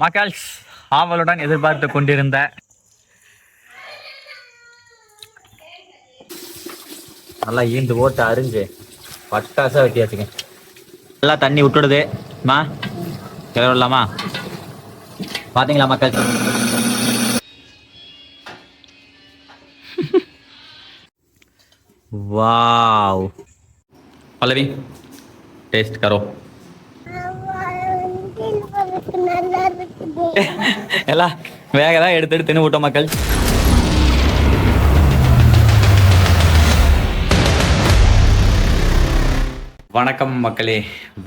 மக்கள் ஆவலுடன் எதிர்பார்த்து கொண்டிருந்த நல்லா ஈந்து போட்டு அரிஞ்சு பட்டாசா வெட்டியாச்சுங்க. நல்லா தண்ணி விட்டுடுது மா கிளறலாமா? பாத்தீங்களா மக்கள்? வாவ் பல்லவி டேஸ்ட் கரோ. எல்லாம் வேகதான் எடுத்து தின்னு விட்டோம் மக்கள். வணக்கம் மக்களே,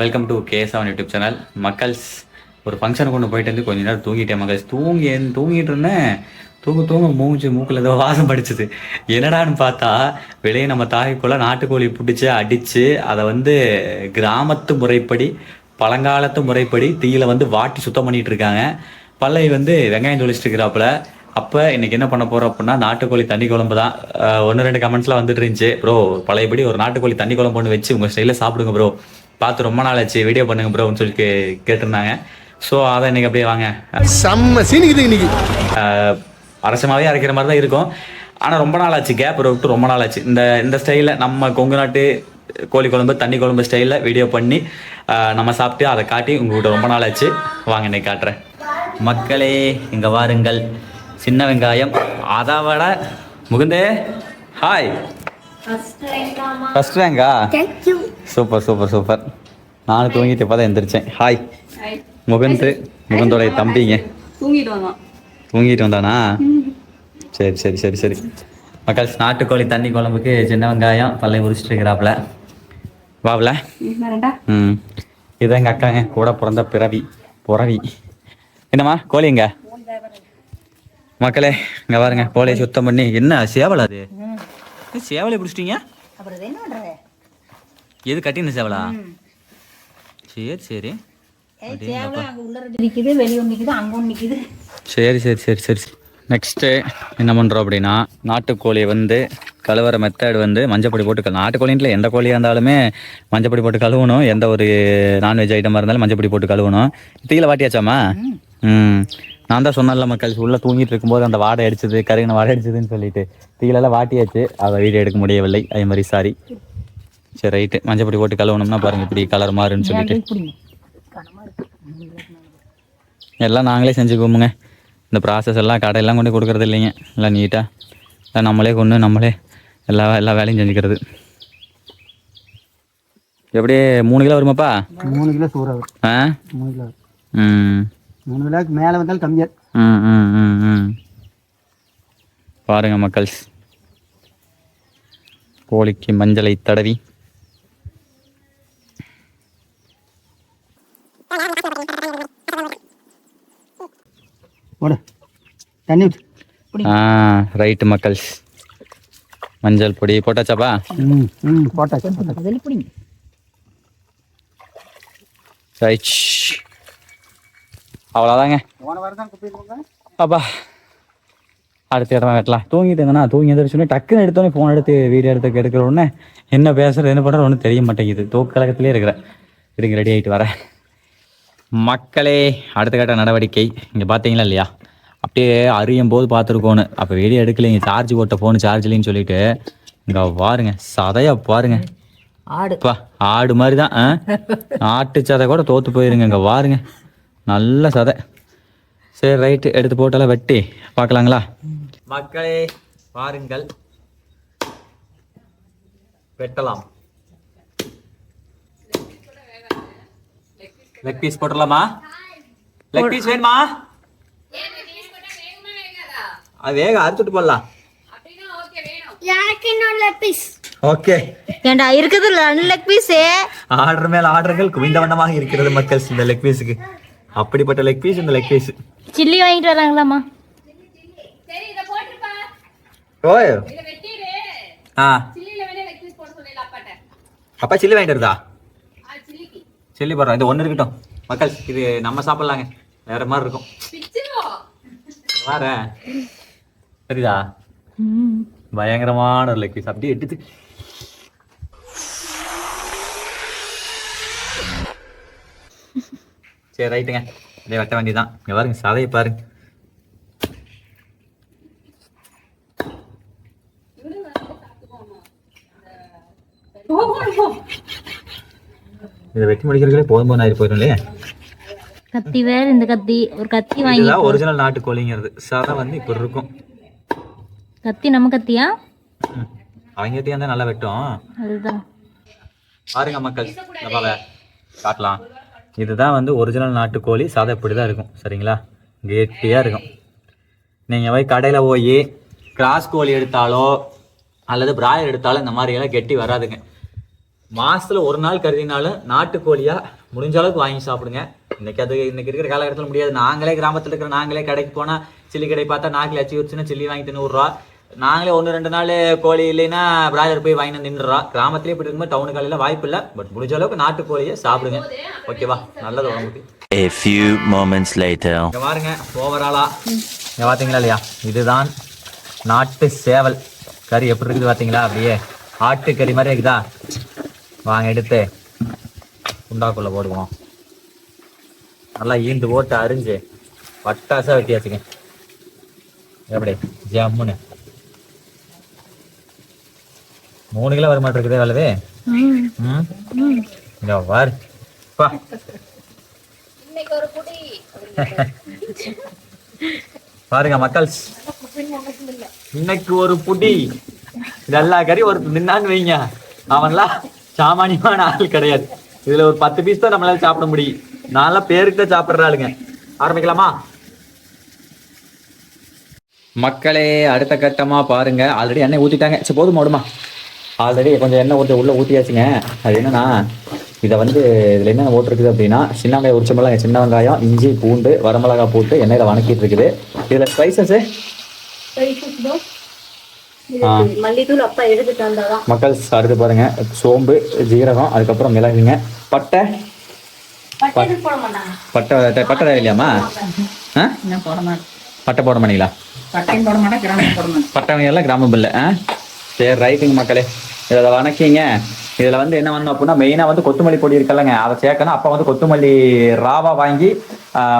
welcome to KS7 YouTube channel. மக்கள்ஸ் ஒரு ஃபங்க்ஷனுக்கு ஒன்று போயிட்டு வந்து கொஞ்ச நேரம் தூங்கிட்டேன் மக்கள்ஸ். தூங்கிட்டு இருந்தேன். தூங்க மூஞ்சி மூக்கில் ஏதோ வாசம் படிச்சுது. என்னடான்னு பார்த்தா வெளியே நம்ம தாய்க்குள்ள நாட்டுக்கோழி பிடிச்சி அடித்து அதை வந்து கிராமத்து முறைப்படி பழங்காலத்து முறைப்படி தீயில வந்து வாட்டி சுத்தம் பண்ணிட்டு இருக்காங்க. பல்லவி வந்து வெங்காயம் தொளிச்சிட்டு இருக்கிறாப்புல. அப்போ இன்னைக்கு என்ன பண்ண போறோம் அப்படின்னா நாட்டுக்கோழி தண்ணி குழம்பு தான். 1-2 கமெண்ட்ஸ்லாம் வந்துட்டு இருந்துச்சு. ப்ரோ பழையபடி ஒரு நாட்டுக்கோழி தண்ணி குழம்பு ஒன்று வச்சு உங்கள் ஸ்டைலில் சாப்பிடுங்க ப்ரோ, பார்த்து ரொம்ப நாள் ஆச்சு, வீடியோ பண்ணுங்க ப்ரோன்னு சொல்லி கேட்டிருந்தாங்க. ஸோ அதை இன்னைக்கு அப்படியே வாங்க செம்ம சீனிக்குது இன்னைக்கு. அரசமாகவே அரைக்கிற மாதிரி தான் இருக்கும். ஆனால் ரொம்ப நாள் ஆச்சு, கேப் விட்டு ரொம்ப நாள் ஆச்சு. இந்த ஸ்டைலில் நம்ம கொங்கு நாட்டு கோழி குழம்பு தண்ணி குழம்பு ஸ்டைலில் வீடியோ பண்ணி நம்ம சாப்பிட்டு அதை காட்டி உங்கள்கிட்ட ரொம்ப நாள் ஆச்சு. வாங்க இன்னைக்கு காட்டுறேன் மக்களே. இங்கே வாருங்கள். சின்ன வெங்காயம், அதை விட முகுந்தே ஹாய். ஃபர்ஸ்ட் ரேங்கா? Super super super. நானும் தூங்கிட்டு இப்போ தான் எந்திரிச்சேன். ஹாய் முகுந்தோடைய தம்பிங்க. தூங்கிட்டு வந்தானா? சரி சரி சரி சரி மக்கள். நாட்டுக்கோழி தண்ணி குழம்புக்கு சின்ன வெங்காயம் பல்லையை உரிச்சிட்டு இருக்கிறாப்புல. வாவில் இதான் எங்கள் அக்காங்க, கூட பிறந்த புறவி. என்னம்மா கோழிங்க மக்களே? இங்கே பாருங்க, கோழியை சுத்தம் பண்ணி. என்ன சேவல் அது? சேவலை பிடிச்சிட்டீங்க? எது கட்டின சேவலா? சரி சரி சரி சரி சரி சரி. நெக்ஸ்ட்டு என்ன பண்ணுறோம் அப்படின்னா, நாட்டுக்கோழியை வந்து கழுவுற மெத்தட் வந்து மஞ்சப்பொடி போட்டு நாட்டுக்கோழின்ல எந்த கோழியாக இருந்தாலுமே மஞ்சப்பொடி போட்டு கழுவணும். எந்த ஒரு நான்வெஜ் ஐட்டமாக இருந்தாலும் மஞ்சப்பொடி போட்டு கழுவணும். தீயில வாட்டியாச்சாமா? நான் தான் சொன்னேன்ல மக்கள், உள்ளே தூங்கிட்டு இருக்கும்போது அந்த வாடை அடிச்சது, கருகின வாடை அடிச்சதுன்னு சொல்லிட்டு தீயிலெல்லாம் வாட்டியாச்சு. அதை வீடியோ எடுக்க முடியவில்லை, அதே மாதிரி சாரி. சரி ரைட்டு, மஞ்சப்பொடி போட்டு கழுவணும்னா பாருங்கள் இப்படி கலர் மாறுன்னு சொல்லிட்டு எல்லாம் நாங்களே செஞ்சுக்குவோமுங்க. இந்த ப்ராசஸ் எல்லாம் கடையெல்லாம் கொண்டு கொடுக்குறது இல்லைங்க. எல்லாம் நீட்டாக எல்லாம் நம்மளே நம்மளே எல்லா வேலையும் செஞ்சுக்கிறது. எப்படி 3 கிலோ வருமாப்பா? 3 கிலோ சூறா வரும். 3 கிலோ. 3 கிலோக்கு மேலே வந்தாலும் கம்மியாக. பாருங்க மக்கள்ஸ், கோழிக்கு மஞ்சளை தடவி தண்ணி. ரைட்டு மக்கள்ஸ், மஞ்சள் பொடி போட்டாச்சாப்பா? போட்டாச்சு. ரைட், அவ்வளோதாங்க. அப்பா அடுத்த இடமா வெட்டலாம். தூங்கிட்டுங்கண்ணா, தூங்கி எந்திரிச்சோன்னே டக்குன்னு எடுத்தோன்னே ஃபோன் எடுத்து வீடியோ எடுக்கிற உடனே என்ன பேசுறது என்ன பண்ணுறது ஒன்றும் தெரிய மாட்டேங்குது. தூக்கலகத்திலே இருக்கிறேன். இருங்க ரெடி ஆகிட்டு வரேன் மக்களே. அடுத்த கட்ட நடவடிக்கை இங்கே பார்த்தீங்களா இல்லையா? அப்படியே அறியும் போது பார்த்துருக்கோன்னு. அப்போ வீடியோ எடுக்கலைங்க, சார்ஜ் போட்ட ஃபோனு சார்ஜ் இல்லைன்னு சொல்லிட்டு. இங்கே பாருங்க சதையா பாருங்க, ஆடுப்பா ஆடு மாதிரி தான். ஆட்டு சதை கூட தோற்று போயிருங்க. இங்கே பாருங்க நல்ல சதை. சரி ரைட்டு, எடுத்து போட்டாலாம் வெட்டி பார்க்கலாங்களா மக்களே? பாருங்கள், வெட்டலாம். லெக் பீஸ் போட்டுடலாமா? லெக் பீஸ் வேணுமா? அது வேக அறுத்துட்டு போடலாம். ஓகே, ஏண்டா இருக்குது லெக் பீஸ். ஆர்டர் மேல் ஆர்டர்கள் குவிந்த வண்ணமாக இருக்கிறது மக்கள். இந்த லெக் பீஸுக்கு அப்படிப்பட்ட லெக் பீஸ். இந்த லெக் பீஸ் சில்லி வாங்கிட்டு வராங்களாமா? ஓய் அப்பா சில்லி வாங்கிட்டு வருதா? சில்லி போடுறோம். இது ஒன்று இருக்கட்டும் மக்கள், இது நம்ம சாப்பிடலாங்க, வேற மாதிரி இருக்கும். வேற சரிதா? பயங்கரமான ஒரு லெக் பீஸ். அப்படியே எடுத்து சரி ரைட்டுங்க. அப்படியே வெட்ட வேண்டியதான். இங்க பாருங்க சதையை பாருங்க. இதை வெட்டி முடிக்கிறதுலே போதும் ஆயிரம் போயிடும் இல்லையா? கத்தி வேற, இந்த கத்தி ஒரு கத்தி வாங்கி. இதுதான் ஒரிஜினல் நாட்டுக்கோழிங்கிறது. சதை வந்து இப்படி இருக்கும். கத்தி நம்ம கத்தியா? அவங்க கத்தியா இருந்தா நல்லா வெட்டும். அதுதான் பாருங்க மக்கள், நம்ம காட்டலாம். இதுதான் வந்து ஒரிஜினல் நாட்டுக்கோழி. சதை இப்படி தான் இருக்கும். சரிங்களா? கெட்டியாக இருக்கும். நீங்கள் போய் கடையில் போய் கிராஸ் கோழி எடுத்தாலோ அல்லது பிராயர் எடுத்தாலும் இந்த மாதிரியெல்லாம் கெட்டி வராதுங்க. மாதத்தில் ஒரு நாள் கருதினாலும் நாட்டுக்கோழியாக முடிஞ்ச அளவுக்கு வாங்கி சாப்பிடுங்க. இன்றைக்கி இருக்கிற காலகட்டத்தில் முடியாது. நாங்களே கிராமத்தில் இருக்கிற நாங்களே கடைக்கு போனால் சில்லி கடை பார்த்தா நாக்கில் அச்சு வச்சுன்னா சில்லி வாங்கி தின்னுடுறா. நாங்களே 1-2 நாள் கோழி இல்லைன்னா பிராய்லர் போய் வாங்கி நின்றுறோம். கிராமத்திலே இப்படி இருக்கும்போது டவுனு காலையில் வாய்ப்பு இல்லை. பட் முடிஞ்ச அளவுக்கு நாட்டுக்கோழியை சாப்பிடுங்க. ஓகேவா? நல்லது உடம்புக்கு. A few moments later. இங்கே பாருங்க ஓவராலா இங்கே பார்த்தீங்களா இல்லையா? இதுதான் நாட்டு சேவல் கறி. எப்படி இருக்குது பார்த்தீங்களா? அப்படியே ஆட்டு கறி மாதிரி இருக்குதா? வாங்க எடுத்து குண்டாக்குள்ளே போடுவோம். நல்லா ஈந்து போட்டு அரிஞ்சு பட்டாசா வெட்டியாச்சுங்க. எப்படி ஜம்முன்னு 3 கிலோ வர மாட்டிருக்குதே வல்லவே. இங்க பாரு பா. பாருங்க மக்கள், இன்னைக்கு ஒரு புடி. எல்லா கறி ஒரு நின்னான்னு வைங்க, அவன்லாம் சாமானியமான ஆள் கிடையாது. இதுல ஒரு 10 பீஸ் தான் நம்மளால சாப்பிட முடியும். நான்லாம் பேருக்கு தான் சாப்பிட்ற ஆளுங்க. ஆரம்பிக்கலாமா மக்களே? அடுத்த கட்டமா பாருங்க. ஆல்ரெடி எண்ணெய் ஊத்திட்டாங்க. சரி போதும் ஓடுமா? ஆல்ரெடி கொஞ்சம் எண்ணெய் ஊற்றி ஊற்றியாச்சுங்க. அது என்னன்னா, இதை வந்து இதில் என்னென்ன ஓட்டுருக்குது அப்படின்னா, சின்ன வெங்காயம் உரிச்ச மிளகாய், சின்ன வெங்காயம், இஞ்சி, பூண்டு, வரமிளகா போட்டு எண்ணெயில் வணக்கிட்டு இருக்குது. இதில் ஸ்பைசஸ் மல்லித்தூள் அப்பா எடுத்துட்டு வந்தாதான் மக்கள். அடுத்து பாருங்க, சோம்பு, ஜீரகம், அதுக்கப்புறம் மிளகுங்க, பட்டை. பட்டை பட்டை இல்லையாம்மா? பட்டை போட மாட்டீங்களா? பட்டை எல்லாம் கிராமம் இல்லை. சரி ரைட்டுங்க மக்களே. இதில் வணக்கிங்க. இதில் வந்து என்ன பண்ணணும் அப்படின்னா, மெயினாக வந்து கொத்தமல்லி பொடி இருக்கலங்க, அதை சேர்க்கணும். அப்போ வந்து கொத்தமல்லி ராவா வாங்கி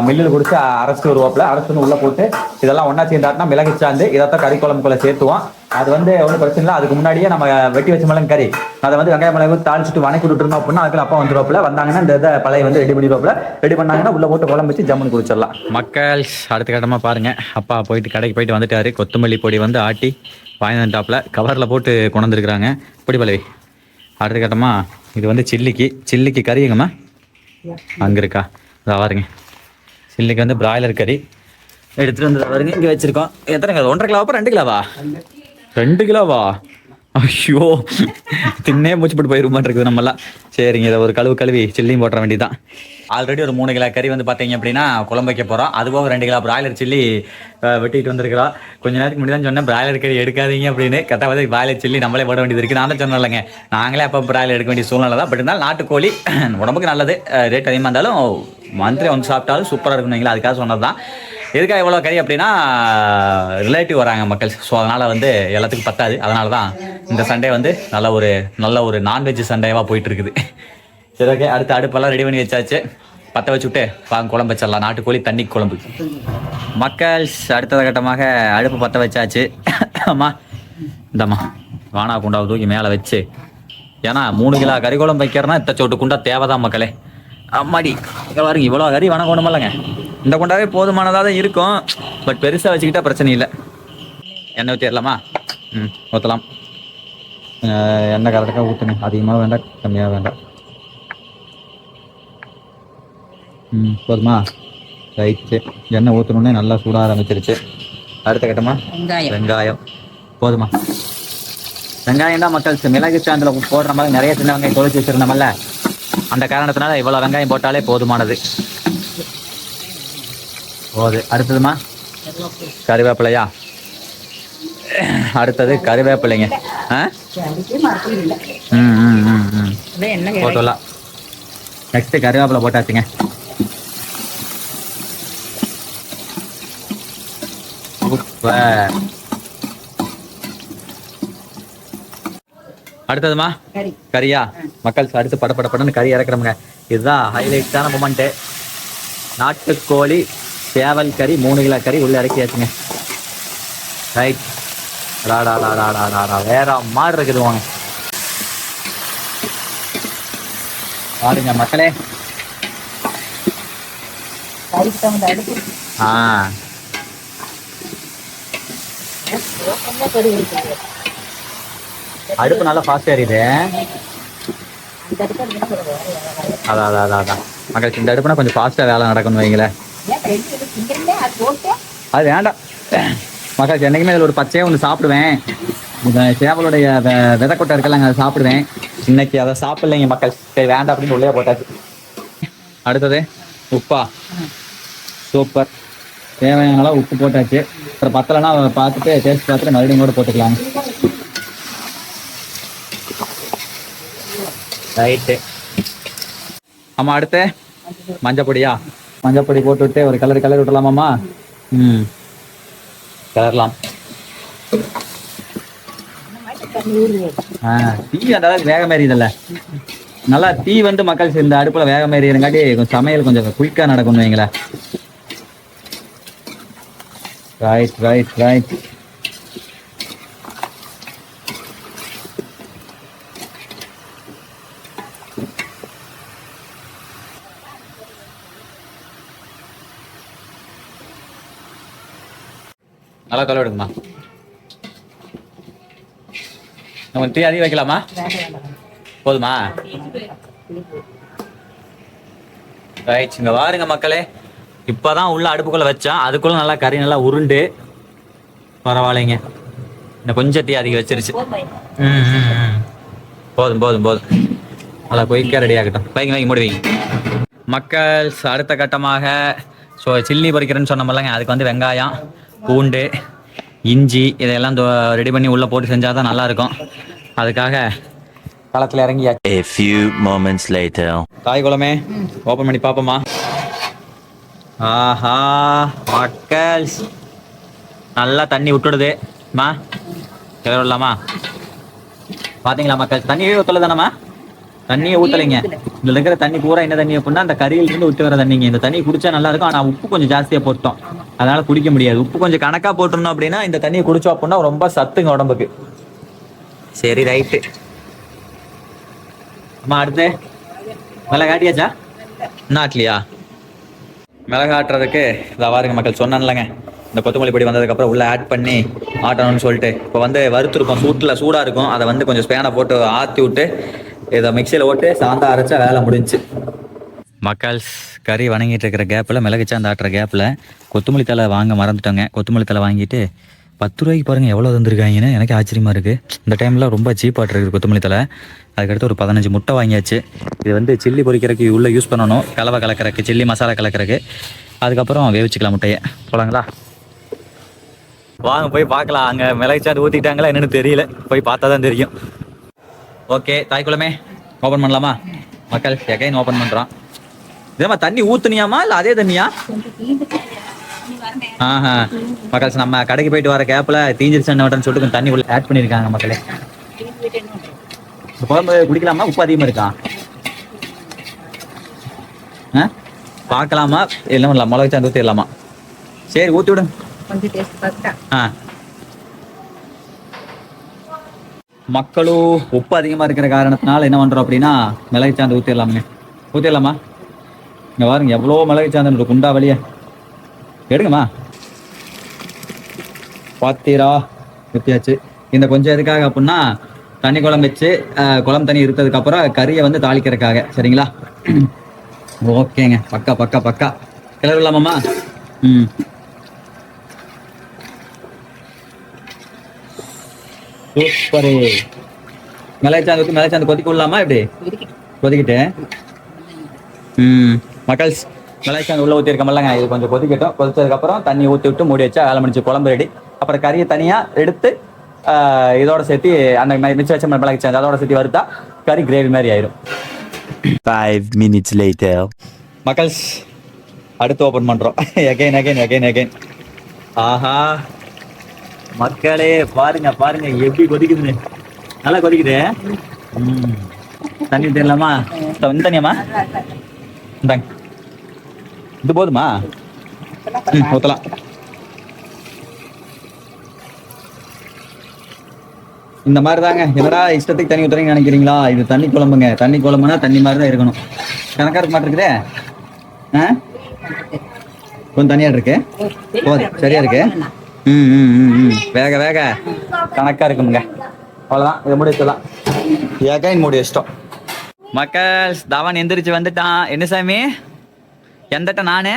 மில்லில் குடிச்சு அரைச்சிட்டு வருவாப்பில். அரைச்சிட்டு உள்ளே போட்டு இதெல்லாம் ஒன்றா சேர்ந்தாட்டினா மிளகு சாந்து இதைத்தான் கறி குழம்புக்குள்ளே சேர்த்துவோம். அது வந்து ஒன்றும் பிரச்சனை இல்லை. அதுக்கு முன்னாடியே நம்ம வெட்டி வச்ச மிளகு கறி அதை வந்து வெங்காய மிளகு தாளிச்சுட்டு வணக்கி விட்டுருந்தோம் அப்படின்னா அதுக்குள்ள அப்பா வந்துடுவாப்பில். வந்தாங்கன்னா இந்த இதை பழைய வந்து ரெடி பண்ணிடுவாப்பில். ரெடி பண்ணாங்கன்னா உள்ளே போட்டு குழம்பு வச்சு ஜம்முன்னு குடிச்சிடலாம். மக்கள் அடுத்த கட்டமாக பாருங்கள், அப்பா போயிட்டு கடைக்கு போயிட்டு வந்துட்டாரு. கொத்தமல்லி பொடி வந்து ஆட்டி வாங்கி வந்துட்டாப்பில். கவரில் போட்டு கொண்டு வந்துருக்குறாங்க. பொடி பழவி. அடுத்த கட்டமாக இது வந்து சில்லிக்கு கறி எங்கம்மா? அங்கே இருக்கா? இதை பாருங்க, சில்லிக்கு வந்து பிராய்லர் கறி எடுத்துகிட்டு வந்து பாருங்க. இங்கே வச்சுருக்கோம். எத்தனை கிலோ? 1.5 கிலோவா 2 கிலோவா? 2 கிலோவா? ஐயோ, தின்னே மூச்சு போட்டு போயிருமான் இருக்குது நம்மளாம். சரிங்க, இதை ஒரு கழுவி சில்லியும் போட்டுற வேண்டியதான். ஆல்ரெடி ஒரு 3 கிலோ கறி வந்து பார்த்தீங்க அப்படின்னா குழம்பு வைக்க போகிறோம். அதுபோக 2 கிலோ பிராய்லர் சில்லி வெட்டிட்டு வந்திருக்கிறோம். கொஞ்ச நேரத்துக்கு முன்னாடி தான் சொன்னேன் பிராய்லர் கறி எடுக்காதீங்க அப்படின்னு. கரெக்டாக வந்து பிராய்லர் சில்லி நம்மளே போட வேண்டியது இருக்குது. நான் தான் சொன்னேன் இல்லைங்க, நாங்களே அப்போ பிராய்லர் எடுக்க வேண்டிய சூழ்நிலை தான். பட் இருந்தாலும் நாட்டுக்கோழி உடம்புக்கு நல்லது. ரேட் அதிகமாக இருந்தாலும் மந்த்லி வந்து சாப்பிட்டாலும் சூப்பராக இருக்குங்களா, அதுக்காக சொன்னது தான். எதுக்காக எவ்வளோ கறி அப்படின்னா, ரிலேட்டிவ் வராங்க மக்கள். ஸோ அதனால் வந்து எல்லாத்துக்கும் பத்தாது. அதனால தான் இந்த சண்டே வந்து நல்ல ஒரு நான்வெஜ் சண்டேவாக போயிட்டு இருக்குது. சரி ஓகே, அடுத்த அடுப்பெல்லாம் ரெடி பண்ணி வச்சாச்சு. பற்ற வச்சு விட்டு வாங்க குழம்பு வச்சிடலாம். நாட்டுக்கோழி தண்ணி குழம்பு. மக்கள் அடுத்த கட்டமாக அடுப்பு பற்ற வச்சாச்சு. அம்மா இந்தம்மா வானா குண்டாவை தூக்கி மேலே வச்சு, ஏன்னா 3 கிலோ கறி குழம்பு வைக்கிறேன்னா இத்தச்சோட்டு குண்டா தேவைதான் மக்களே. அம்மாடி இங்கே பாருங்க, இவ்வளோ கறி வணங்கணும் இல்லைங்க. இந்த குண்டாவே போதுமானதாக தான் இருக்கும். பட் பெருசாக வச்சுக்கிட்டா பிரச்சனை இல்லை. எண்ணெய் ஊற்றிடலாமா? ஊற்றலாம். எண்ணெய் கரெக்டாக ஊற்றுங்க. அதிகமாக வேண்டாம், கம்மியாக வேண்டாம். போதுமா? ரைட்டு. எண்ணெய் ஊற்றணுன்னே நல்லா சூடாக ஆரம்பிச்சிருச்சு. அடுத்த கட்டமா வெங்காயம். போதுமா? வெங்காயம் தான் மக்கள். மிளகு சாந்தில் போடுற மாதிரி நிறைய சின்ன வெங்காயம் தொலைச்சி வச்சுருந்தோம்ல, அந்த காரணத்தினால இவ்வளோ வெங்காயம் போட்டாலே போதுமானது. போது. அடுத்ததுமா கறிவேப்பிலையா? அடுத்தது கறிவேப்பிலைங்க. போட்டுடலாம். நெக்ஸ்ட்டு கறிவேப்பிலை போட்டாச்சுங்க. அடுத்ததுமா கறியா? மக்கள் அடுத்து படப்படன்னு கறி இறக்குறோமுங்க. இதுதான் ஹைலைட்டான மொமெண்ட்டு. நாட்டுக்கோழி சேவல் கறி 3 கிலோ கறி உள்ள இறக்கியாச்சுங்க. ரைட். வேற மாதிரி இருக்குது வாங்க பாருங்க மக்களே. அடுப்பு நல்லா ஃபாஸ்ட் ஏறிது. அதான் மக்களுக்கு இந்த அடுப்புனா கொஞ்சம் ஃபாஸ்டா வேலை நடக்கணும் வைங்களேன். அது வேண்டாம் மக்களுக்கு. என்னைக்குமே இதில் ஒரு பச்சையே ஒன்று சாப்பிடுவேன். இந்த சேவலுடைய விதைக்கொட்டை இருக்கலாங்க, அதை சாப்பிடுவேன். இன்னைக்கு அதை சாப்பிடலைங்க மக்கள். சரி வேண்டாம் அப்படின்னு உள்ளே போட்டாச்சு. அடுத்தது உப்பா. சூப்பர். தேவையான உப்பு போட்டாச்சு. அப்புறம் பத்தலைன்னா பார்த்துட்டு டேஸ்ட் பார்த்துட்டு மறுபடியும் கூட போட்டுக்கலாங்க. ரைட்டு. ஆமாம், அடுத்து மஞ்சப்பொடியா? மஞ்சப்பொடி போட்டுவிட்டு ஒரு கலர் விட்டுலாமாம்மா? கலரலாம். தீ அந்த அளவுக்கு வேகம் ஏறியதில்ல. நல்லா தீ வந்து மக்கள் இந்த அடுப்புல வேகம் ஏறியங்காட்டி கொஞ்சம் சமையல் கொஞ்சம் குயிக்கா நடக்கணும் வைங்களேன். ரைட். நல்லா தொலை விடுங்கம்மா. நம்ம டீ அதிகம் வைக்கலாமா? போதுமா? ரைட். இங்க பாருங்க மக்களே, இப்பதான் உள்ள அடுப்புக்குள்ள வச்சோம். அதுக்குள்ள நல்லா கறி நல்லா உருண்டு பரவாயில்லைங்க. இன்னும் கொஞ்சம் டீ அதிகம் வச்சிருச்சு. போதும் நல்லா குயிக்காக ரெடி ஆகட்டும். வைங்க மூடி வைங்க மக்கள். அடுத்த கட்டமாக சில்லி பொரிக்கிறேன்னு சொன்னோம்லங்க, அதுக்கு வந்து வெங்காயம், பூண்டு, இஞ்சி இதெல்லாம் ரெடி பண்ணி உள்ளே போட்டு செஞ்சால் தான் நல்லாயிருக்கும். அதுக்காக களத்தில் இறங்கியா. A few moments later. தாய் குளமே ஓப்பன் பண்ணி பார்ப்போமா? ஆஹா மக்கள், நல்லா தண்ணி விட்டுடுதுமா. கிளற விடலாமா? பார்த்தீங்களா மக்கள், தண்ணியே ஊற்றல தானம்மா? தண்ணியே ஊற்றலைங்க. இதில் இருக்கிற தண்ணி பூரா என்ன தண்ணி அப்படின்னா அந்த கறியிலிருந்து விட்டு வர தண்ணிங்க. இந்த தண்ணி குடிச்சா நல்லா இருக்கும். ஆனால் உப்பு கொஞ்சம் ஜாஸ்தியாக போட்டோம், அதனால குடிக்க முடியாது. உப்பு கொஞ்சம் கணக்காக போட்டுருந்தோம் அப்படின்னா இந்த தண்ணியை குடிச்சோம் அப்படின்னா ரொம்ப சத்துங்க உடம்புக்கு. சரி ரைட்டு. அம்மா அடுத்து மிளகா ஆட்டியாச்சா? இன்னும் ஆட்டலையா? மிளகா ஆட்டுறதுக்கு இதை பாருங்க மக்கள், சொன்னான்லங்க இந்த கொத்தமல்லி பொடி வந்ததுக்கப்புறம் உள்ளே ஆட் பண்ணி ஆட்டணும்னு சொல்லிட்டு. இப்போ வந்து வறுத்துருக்கோம், சூடாக இருக்கும். அதை வந்து கொஞ்சம் ஸ்பேனை போட்டு ஆற்றி விட்டு இதை மிக்சியில் ஓட்டு சாந்தா அரைச்சா வேலை முடிஞ்சு. மக்கள்ஸ் கறி வணங்கிட்டு இருக்கிற கேப்பில், மிளகு சாந்து ஆட்டுற கேப்பில் கொத்தமல்லி தலை வாங்க மறந்துட்டோங்க. கொத்தமல்லி தலை வாங்கிட்டு 10 ரூபாய்க்கு பாருங்கள் எவ்வளோ தந்துருக்காங்கன்னு எனக்கு ஆச்சரியமாக இருக்குது. இந்த டைமில் ரொம்ப சீப்பாக இருக்குது கொத்தமல்லி தலை. அதுக்கடுத்து ஒரு 15 முட்டை வாங்கியாச்சு. இது வந்து சில்லி பொரிக்கிறதுக்கு உள்ளே யூஸ் பண்ணணும், கலவை கலக்கிறதுக்கு, சில்லி மசாலா கலக்கிறதுக்கு. அதுக்கப்புறம் வேவிச்சிக்கலாம் முட்டையை. போலாங்களா? வாங்க போய் பார்க்கலாம். அங்கே மிளகு சாந்து ஊற்றிட்டாங்களா என்னென்னு தெரியல, போய் பார்த்தா தான் தெரியும். ஓகே தாய் குளமே ஓப்பன் பண்ணலாமா மக்கள்? எகைன் ஓப்பன் பண்ணுறான். இதேமா தண்ணி ஊற்றுனியாமா இல்லை அதே தண்ணியா? மக்கள் நம்ம கடைக்கு போயிட்டு வர கேப்பில் தீஞ்சிருச்சு சொல்லிட்டு கொஞ்சம் தண்ணி உள்ள ஆட் பண்ணியிருக்காங்க மக்களே. குழம்பு குடிக்கலாமா? உப்பு அதிகமாக இருக்கா? பார்க்கலாமா? இல்லை மிளகு சாந்து ஊற்றிடலாமா? சரி ஊற்றி விடுங்க. மக்களும் உப்பு அதிகமாக இருக்கிற காரணத்தினால என்ன பண்ணுறோம் அப்படின்னா மிளகு சாந்து ஊற்றிடலாமா? இங்கே பாருங்க எவ்வளோ மிளகு சாந்து குண்டா வழியா எடுங்கம்மா. பாத்தீரா ஊற்றியாச்சு. இந்த கொஞ்சம் எதுக்காக அப்படின்னா தண்ணி குழம்பு வச்சு குழம்பு தண்ணி இருக்கிறதுக்கப்புறம் கறியை வந்து தாளிக்கிறதுக்காக. சரிங்களா? ஓகேங்க. பக்கா கிளறலாமாம்மா? சூப்பரு. மிளகு சாந்து கொதிக்க விடலாமா? எப்படி கொதிக்கிட்டு மக்கள் மிளகு சாந்து உள்ள ஊற்றி இருக்கமல்லங்க, இது கொஞ்சம் கொதிக்கட்டும். கொதிச்சதுக்கப்புறம் தண்ணி ஊற்றி விட்டு மூடி வச்சா வேலை முடிச்சு, குழம்பு ரெடி. அப்புறம் கறியை தனியாக எடுத்து இதோட சேர்த்து அந்த மிச்சம் வச்ச மிளகு சாந்து அதோட சேர்த்து வறுத்தா கறி கிரேவி மாதிரி ஆயிரும். 5 minutes later. மக்கள்ஸ் அடுத்து ஓப்பன் பண்ணுறோம். எகைன். ஆஹா மக்களே பாருங்க எப்படி கொதிக்குதுன்னு. நல்லா கொதிக்குது. தண்ணி தெரியலாமா? இந்த தண்ணியாமா? இந்தாங்க இது போதுமா? ஊற்றலாம். இந்த மாதிரி தாங்க. என்னடா இஷ்டத்துக்கு தண்ணி ஊற்றுறீங்கன்னு நினைக்கிறீங்களா? இது தண்ணி குழம்புங்க. தண்ணி குழம்புனா தண்ணி மாதிரி தான் இருக்கணும். கணக்கா இருக்க மாட்டேங்குதே. கொஞ்சம் தனியாக இருக்கு. போதும், சரியா இருக்கு. வேக வேக கணக்கா இருக்குங்க. அவ்வளோதான், இதை மூடி வச்சிடலாம். ஏன் மூடி வச்சிட்டோம். மக்கள், தவன் எந்திரிச்சு வந்துட்டான். என்ன சாமி எந்தட்ட நானு?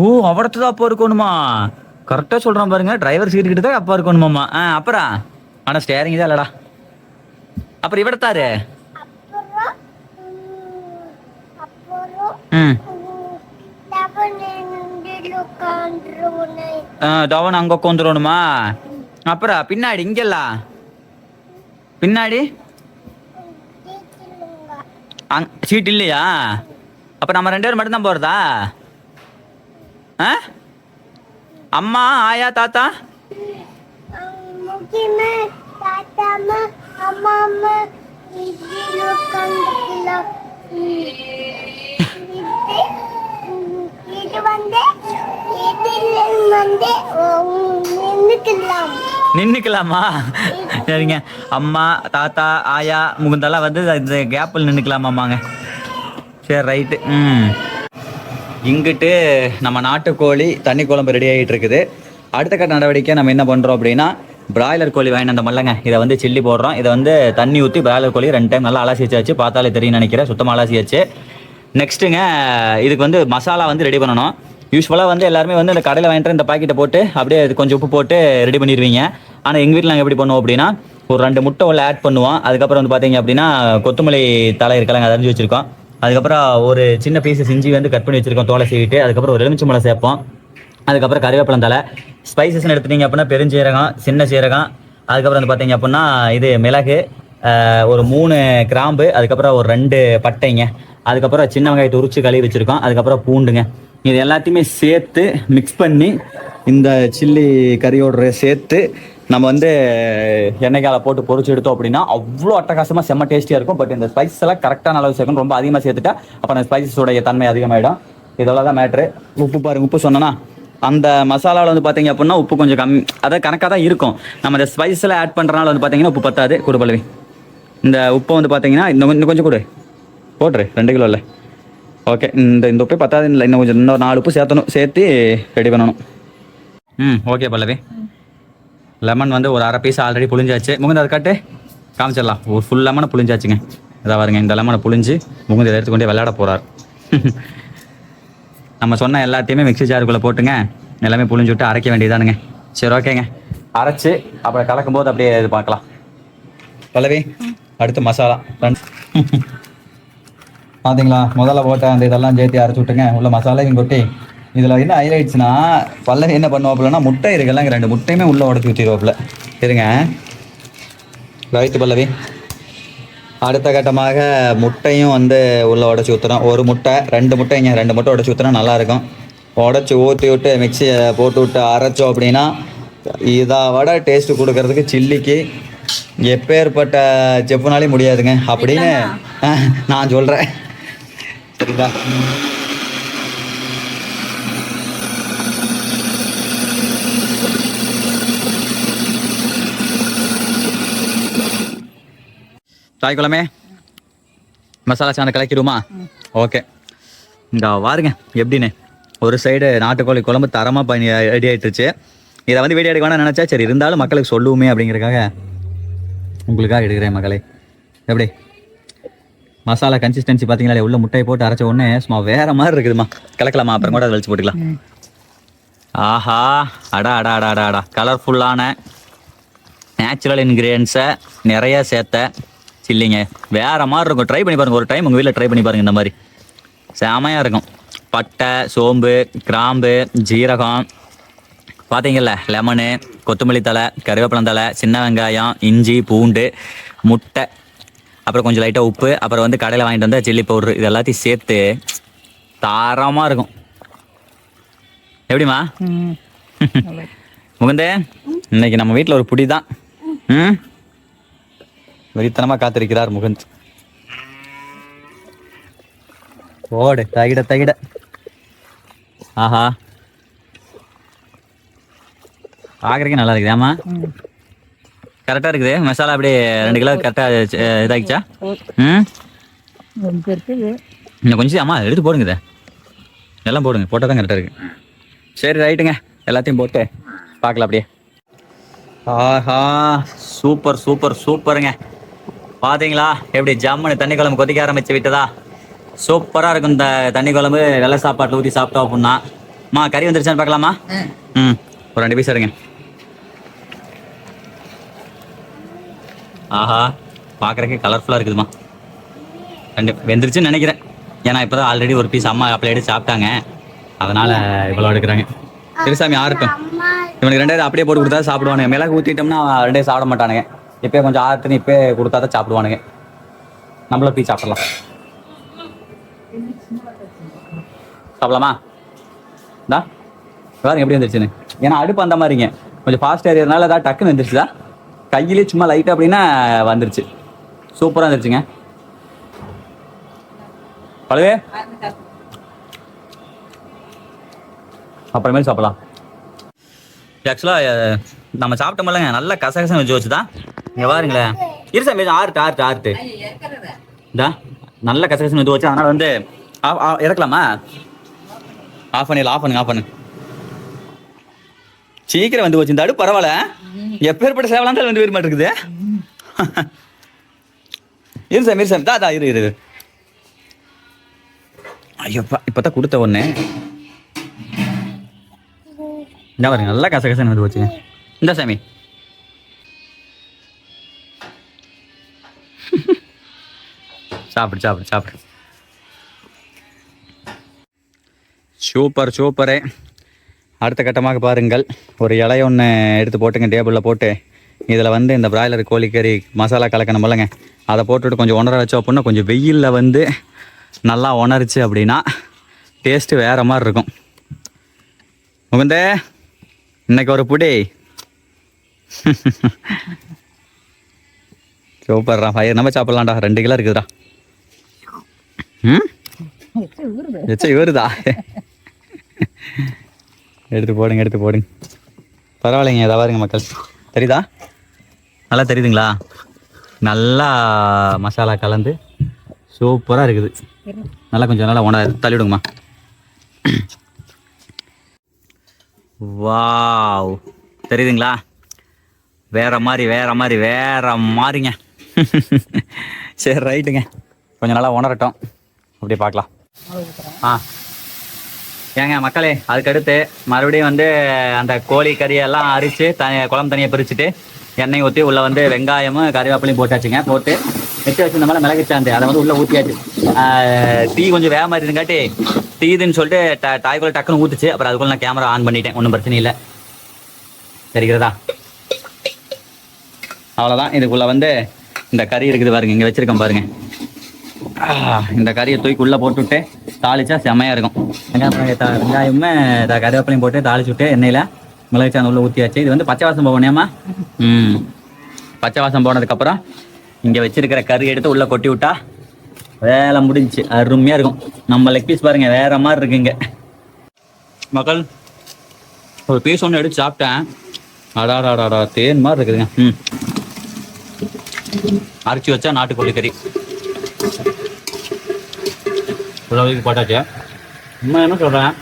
ஓ, அவடத்துதான் அப்பா இருக்கணுமா? கரெக்டா சொல்றான் பாருங்க. டிரைவர் சீட் கிட்ட தான் அப்பா இருக்கணுமாமா. அப்புறம் ஆனா ஸ்டேரிங் தான் இல்லடா. அப்புறம் இவடத்தாரு தவன் அங்க உட்காந்துருவணுமா? அப்புறம் பின்னாடி இங்கெல்லாம் பின்னாடி சீட் இல்லையா? அப்ப நம்ம 2 பேரும் மட்டும்தான் போறதா? அம்மா, ஆயா, தாத்தா? நின்னுக்கலாமா? சரிங்க. அம்மா, தாத்தா, ஆயா, முகுந்தெல்லாம் வந்து இந்த கேப்பில் நின்றுக்கலாமாம்மாங்க. சரி, ரைட்டு. இங்கிட்டு நம்ம நாட்டுக்கோழி தண்ணி குழம்பு ரெடி ஆகிட்டு இருக்குது. அடுத்த கட்ட நடவடிக்கை நம்ம என்ன பண்ணுறோம் அப்படின்னா, பிராய்லர் கோழி வாங்கிட்டு வந்த மல்லங்க, இதை வந்து சில்லி போடுறோம். இதை வந்து தண்ணி ஊற்றி பிராய்லர் கோழி 2 டைம் நல்லா அலசி வச்சாச்சு. பார்த்தாலே தெரியும் நினைக்கிறேன், சுத்தமாக அலசியாச்சு. நெக்ஸ்ட்டுங்க, இதுக்கு வந்து மசாலா வந்து ரெடி பண்ணணும். யூஸ்வலாக வந்து எல்லாருமே வந்து இந்த கடையில் வாங்கிட்டு இந்த பாக்கெட்டை போட்டு அப்படியே கொஞ்சம் உப்பு போட்டு ரெடி பண்ணிடுவீங்க. ஆனால் எங்கள் வீட்டில் நாங்கள் எப்படி பண்ணுவோம் அப்படின்னா, ஒரு 2 முட்டை உள்ள ஆட் பண்ணுவோம். அதுக்கப்புறம் வந்து பார்த்தீங்க அப்படின்னா கொத்தமல்லி தலை இருக்கலாங்க, அதை அரிஞ்சு வச்சுருக்கோம். அதுக்கப்புறம் ஒரு சின்ன பீஸ் இஞ்சி வந்து கட் பண்ணி வச்சுருக்கோம், தோலை சீவிட்டு. அதுக்கப்புறம் ஒரு எலுமிச்சை மலை சேர்ப்போம். அதுக்கப்புறம் கறிவேப்பிலை தலை. ஸ்பைசஸ்ன்னு எடுத்துட்டீங்க அப்படின்னா பெருஞ்சீரகம், சின்ன சீரகம், அதுக்கப்புறம் வந்து பார்த்தீங்க அப்படின்னா இது மிளகு, ஒரு 3 கிராம்பு, அதுக்கப்புறம் ஒரு 2 பட்டைங்க, அதுக்கப்புறம் சின்ன வெங்காயத்தை உரிச்சு கழுவி வச்சுருக்கோம், அதுக்கப்புறம் பூண்டுங்க. இது எல்லாத்தையுமே சேர்த்து மிக்ஸ் பண்ணி இந்த சில்லி கறியோட சேர்த்து நம்ம வந்து எண்ணெய்க்கால போட்டு பொரிச்சு எடுத்தோம் அப்படின்னா அவ்வளோ அட்டகாசமாக செம்ம டேஸ்டியாக இருக்கும். பட் இந்த ஸ்பைசஸ் எல்லாம் கரெக்டான அளவு சேர்க்கணும். ரொம்ப அதிகமாக சேர்த்துட்டா அப்போ அந்த ஸ்பைசஸோடைய தன்மை அதிகமாகிடும். இதெல்லாம் தான் மேட்ரு. உப்பு பாருங்க, உப்பு சொன்னோன்னா அந்த மசாலாவில் வந்து பார்த்தீங்க அப்படின்னா உப்பு கொஞ்சம் கம்மி, அதாவது கணக்காக தான் இருக்கும். நம்ம இந்த ஸ்பைசஸ் எல்லாம் ஆட் பண்ணுறனால வந்து பார்த்தீங்கன்னா உப்பு பத்தாது. குடுபலவி இந்த உப்பை வந்து பார்த்தீங்கன்னா இன்னும் கொஞ்சம் கொடு போட்டுரு, 2 கிலோ இல்லை. ஓகே, இந்த உப்பே பத்தாது இல்லை, இன்னும் கொஞ்சம் இன்னொரு 4 உப்பு சேர்த்தணும், சேர்த்து ரெடி பண்ணணும். ஓகே பல்லவி. லெமன் வந்து ஒரு 1/2 பீஸ் ஆல்ரெடி புளிஞ்சாச்சு. முகுந்து அதை காட்டு காமிச்சிடலாம். ஒரு ஃபுல் லெமனை புளிஞ்சாச்சுங்க. இதாக பாருங்க, இந்த லெமனை புளிஞ்சு முகுந்து இதை எடுத்துக்கொண்டே விளையாட போகிறார். நம்ம சொன்ன எல்லாத்தையுமே மிக்ஸி ஜாருக்குள்ளே போட்டுங்க, எல்லாமே புளிஞ்சு விட்டு அரைக்க வேண்டியதானுங்க. சரி, ஓகேங்க. அரைச்சி அப்புறம் கலக்கும் போது அப்படியே இது பார்க்கலாம். பல்லவி, அடுத்து மசாலா பார்த்தீங்களா? முதல்ல போட்ட அந்த இதெல்லாம் சேர்த்து அரைச்சி விட்டுங்க. உள்ள மசாலாவையும் கொட்டி இதில் என்ன ஹைலைட்ஸ்னா, பல்லவி என்ன பண்ணுவாப்புலன்னா முட்டை இருக்குல்ல, 2 முட்டையுமே உள்ளே உடச்சி ஊற்றிடுவாப்புல. சரிங்க, ரைட்டு பல்லவி. அடுத்த கட்டமாக முட்டையும் வந்து உள்ளே உடச்சி ஊற்றுறோம். ஒரு முட்டை 2 முட்டைங்க, 2 முட்டை உடச்சி ஊற்றினா நல்லாயிருக்கும். உடச்சி ஊற்றி விட்டு மிக்சியை போட்டு விட்டு அரைச்சோம் அப்படின்னா இதை விட டேஸ்ட்டு கொடுக்கறதுக்கு சில்லிக்கு எப்பேற்பட்ட செப்புனாலே முடியாதுங்க அப்படின்னு நான் சொல்கிறேன். சரிங்களா? தாய்க்குழமே மசாலா சாணம் கலக்கிடுமா? ஓகே, இங்கே வாருங்க எப்படின்னு. ஒரு சைடு நாட்டுக்கோழி குழம்பு தரமாக பண்ணி ரெடி ஆகிட்டுருச்சு. இதை வந்து வீடியோ எடுக்க வேணாம்னு நினச்சா, சரி இருந்தாலும் மக்களுக்கு சொல்லுவோமே அப்படிங்கிறதுக்காக உங்களுக்காக எடுக்கிறேன் மகளே. எப்படி மசாலா கன்சிஸ்டன்சி பார்த்தீங்களா? உள்ள முட்டையை போட்டு அரைச்ச உடனே சும்மா வேறு மாதிரி இருக்குதுமா. கலக்கலாமா? அப்புறம் கூட அதை வலிச்சு போட்டுக்கலாம். ஆஹா, அடா அடா அடா அடா அடா, கலர்ஃபுல்லான நேச்சுரல் இன்க்ரீடியன்ஸை நிறையா சேர்த்த சில்லிங்க வேறு மாதிரி இருக்கும். ட்ரை பண்ணி பாருங்கள், ஒரு டைம் உங்கள் வீட்டில் ட்ரை பண்ணி பாருங்கள். இந்த மாதிரி செமையாக இருக்கும். பட்டை, சோம்பு, கிராம்பு, ஜீரகம், பார்த்தீங்கல்ல, லெமனு, கொத்தமல்லி தலை, கருவேப்பிலை தலை, சின்ன வெங்காயம், இஞ்சி, பூண்டு, முட்டை, அப்புறம் கொஞ்சம் லைட்டாக உப்பு, அப்புறம் வந்து கடையில் வாங்கிட்டு வந்தால் சில்லி பவுட்ரு, இது எல்லாத்தையும் சேர்த்து தாரமாக இருக்கும். எப்படிமா முகுந்தே? இன்னைக்கு நம்ம வீட்டில் ஒரு புடி தான். வெறித்தனமாக காத்திருக்கிறார் முகுந்த். ஓடு தகிட ஆஹா பார்க்குறக்கே நல்லா இருக்குது. ஆமா கரெக்டாக இருக்குது மசாலா. அப்படியே 2 கிலோ கரெக்டாக இதாகிச்சா? ம் இன்னும் கொஞ்சம் அம்மா எடுத்து போடுங்க. இதை எல்லாம் போடுங்க, போட்டால் தான் கரெக்டாக இருக்குது. சரி ரைட்டுங்க, எல்லாத்தையும் போட்டு பார்க்கலாம் அப்படியே. ஆஹா சூப்பருங்க. பார்த்தீங்களா எப்படி ஜம்முன்னு தண்ணி குழம்பு கொதிக்க ஆரம்பிச்சு விட்டதா? சூப்பராக இருக்கும் இந்த தண்ணி குழம்பு. வெள்ளை சாப்பாட்டில் ஊற்றி சாப்பிட்டோம் அப்படின்னா. அம்மா கறி வந்துருச்சான்னு பார்க்கலாமா? ஒரு 2 பீஸ் எடுங்க. ஆஹா பார்க்குறக்கே கலர்ஃபுல்லாக இருக்குதுமா. 2 வெந்துருச்சுன்னு நினைக்கிறேன். ஏன்னா இப்போ தான் ஆல்ரெடி ஒரு பீஸ் அம்மா பிளேட் சாப்பிட்டாங்க, அதனால் இவ்வளோ எடுக்கிறாங்க. திருசாமி ஆறட்டும். இவனுக்கு 2 அப்படியே போட்டு கொடுத்தா சாப்பிடுவானுங்க. மிளகு ஊற்றிட்டோம்னா 2 சாப்பிட மாட்டானுங்க. இப்போ கொஞ்சம் ஆறுத்துன்னு இப்போ கொடுத்தா தான் சாப்பிடுவானுங்க. நம்மளும் போய் சாப்பிடலாம். சாப்பிடலாமா? இந்தா பாருங்க எப்படி வந்துருச்சுன்னு. ஏன்னா அடுப்பு அந்த மாதிரிங்க கொஞ்சம் ஃபாஸ்ட் ஏறியதுனால தான் டக்குன்னு வந்துருச்சுதா. கையிலே சும்மா லைட்டாக அப்படின்னா வந்துருச்சு. சூப்பராக வந்துருச்சுங்க. பழவே அப்புறமேல் சாப்பிடலாம். ஆக்சுவலாக நம்ம சாப்பிட்டோம்லங்க நல்லா கசகசம் வச்சு வச்சுதான். இங்கே பாருங்களேன் இருசாமி ஆறுட்டு இந்தா நல்ல கசகசம் வச்சு வச்சு. அதனால் வந்து இறக்கலாமா? ஆஃப் பண்ணு. சீக்கிரம் வந்து போச்சு இந்த அடுப்பு. பரவாயில்ல, எப்பேற்பட்ட சேவலாம் தான் வந்து விரும்ப இருக்குது. இருசாமி தா இரு. ஐயோப்பா இப்போதான் கொடுத்த ஒன்று. இந்த பாருங்க நல்லா கசகசன்னு வந்து போச்சுங்க. இந்த சாமி சாப்பிடு. சூப்பரு. அடுத்த கட்டமாக பாருங்கள், ஒரு இலைய ஒன்று எடுத்து போட்டுங்க டேபிளில் போட்டு. இதில் வந்து இந்த பிராய்லர் கோழிக்கறி மசாலா கலக்கணும் போலங்க, அதை போட்டுவிட்டு கொஞ்சம் உணர வச்சோம் அப்படின்னா கொஞ்சம் வெயிலில் வந்து நல்லா உணர்ச்சு அப்படின்னா டேஸ்ட்டு வேறு மாதிரி இருக்கும். முகுந்தே இன்னைக்கு ஒரு புடி. சூப்பர்ரா ஃபயர். நம்ம சாப்பிட்லாம்டா. 2 கிலோ இருக்குதுடா. இவருதா எடுத்து போடுங்க. பரவாயில்லைங்க. எதாவது பாருங்க மக்கள், தெரியுதா? நல்லா தெரியுதுங்களா? நல்லா மசாலா கலந்து சூப்பராக இருக்குது. நல்லா கொஞ்சம் நல்லா தள்ளிவிடுங்கம்மா. வாவ் தெரியுதுங்களா? வேற மாதிரிங்க. சரி ரைட்டுங்க, கொஞ்சம் நல்லா உணரட்டும், அப்படியே பார்க்கலாம். ஏங்க மக்களே, அதுக்கடுத்து மறுபடியும் வந்து அந்த கோழி கறியெல்லாம் அரிச்சு குழம்பு தனியாக பிரிச்சுட்டு எண்ணெய் ஊற்றி உள்ளே வந்து வெங்காயமும் கறிவேப்பிலையும் போட்டாச்சுங்க. போட்டு வெட்டி வச்சிருந்த மேலே மிளகு சாந்து அதை வந்து உள்ளே ஊற்றியாச்சு. டீ கொஞ்சம் வேக மாதிரி இருங்காட்டி டீதுன்னு சொல்லிட்டு தாய்க்குள்ள டக்குன்னு ஊற்றுச்சு. அப்புறம் அதுக்குள்ள நான் கேமரா ஆன் பண்ணிட்டேன், ஒன்றும் பிரச்சனை இல்லை. தெரிகிறதா? அவ்வளோதான். இதுக்குள்ளே வந்து இந்த கறி இருக்குது பாருங்க, இங்கே வச்சுருக்கேன் பாருங்க. இந்த கறியை தூக்கி உள்ளே போட்டுவிட்டு தாளிச்சா செம்மையாக இருக்கும். வெங்காயமே கறிவேப்பிலையும் போட்டு தாளிச்சு விட்டு எண்ணெயில் மிளகு சாந்து உள்ளே ஊற்றியாச்சு. இது வந்து பச்சை வாசம் போகணுமா? பச்சை வாசம் போனதுக்கப்புறம் இங்கே வச்சிருக்கிற கறி எடுத்து உள்ளே கொட்டி விட்டா வேலை முடிஞ்சிச்சு. அருமையாக இருக்கும். நம்ம லெக் பீஸ் பாருங்க வேற மாதிரி இருக்குங்க மக்கள். ஒரு பீஸ் ஒன்று எடுத்து சாப்பிட்டேன். அடாடாடா தேன் மாதிரி இருக்குதுங்க. அரைச்சி வச்சா நாட்டுக்கோழி கறி உழவுக்கு போட்டாச்சு. இன்னும் என்ன சொல்கிறேன்,